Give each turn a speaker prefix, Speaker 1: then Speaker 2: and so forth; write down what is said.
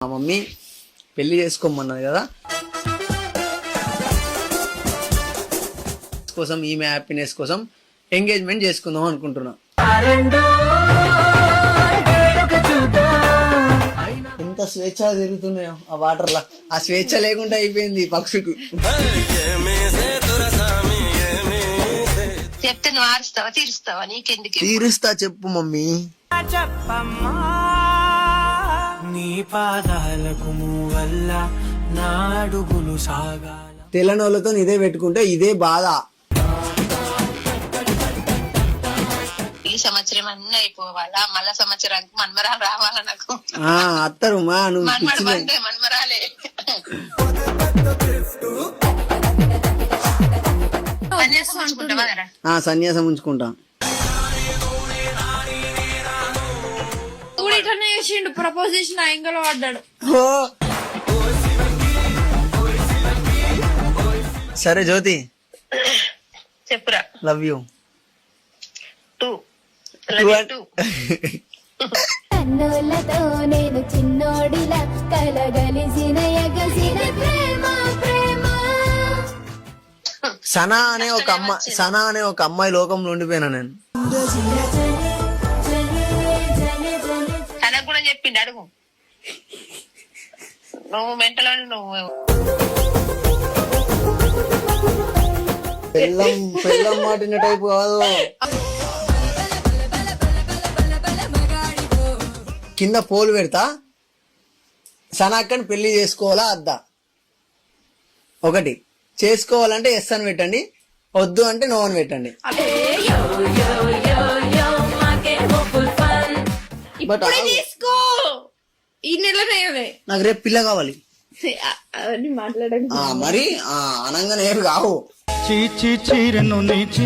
Speaker 1: మా మమ్మీ పెళ్లి చేసుకోమన్నది కదా, కోసం ఈమె హ్యాపీనెస్ కోసం ఎంగేజ్మెంట్ చేసుకుందాం అనుకుంటున్నా. ఎంత స్వేచ్ఛ తిరుగుతున్నాయో ఆ వాటర్ లా, ఆ స్వేచ్ఛ లేకుండా అయిపోయింది పక్షుకు.
Speaker 2: చెప్తే నువ్వు ఆరుస్తావా తీరుస్తావా? నీకెందుకు?
Speaker 1: తీరుస్తా, చెప్పు మమ్మీ.
Speaker 3: నీ పాదాలకు వల్ల నా అడుగులు సాగాల.
Speaker 1: తెల్లనోళ్ళతో ఇదే పెట్టుకుంటే ఇదే బాధ.
Speaker 2: ఈ సంవత్సరం అన్నీ అయిపోవాలా, మళ్ళా సంవత్సరానికి మన్మరాలు రావాలా నాకు.
Speaker 1: అత్తరు మా నువ్వు
Speaker 2: మన్మడు బందే మన్మరాలే.
Speaker 1: సన్యాసం ఉంచుకుంటా.
Speaker 4: ప్రపోజ్ చేసిన ఎంగలో పడ్డాడు.
Speaker 1: సరే జ్యోతి,
Speaker 2: చెప్పురా.
Speaker 1: Love you.
Speaker 5: కన్నులతో నేను చిన్నోడిలా కలగలిసిన ఎగసిన ప్రేమ ప్రేమ.
Speaker 1: సనా అనే ఒక అమ్మాయి లోకంలో ఉండిపోయినా నేను.
Speaker 2: తనకు కూడా చెప్పిండు, అడుగు. నువ్వు మెంటలో నువ్వు
Speaker 1: పెళ్ళం మాటిన టైపు కాదు. కింద పోలు పెడతా, సనాక్కని పెళ్లి చేసుకోవాలా అద్దా? ఒకటి చేసుకోవాలంటే ఎస్ అని పెట్టండి, వద్దు అంటే నో అని పెట్టండి.
Speaker 4: తీసుకో, ఈ నెలనే.
Speaker 1: నాకు రేపు పిల్ల కావాలి.
Speaker 4: అవన్నీ మాట్లాడండి
Speaker 1: మరి అనంగానే ఏమి కావు.
Speaker 3: చీచి చీరను నీచి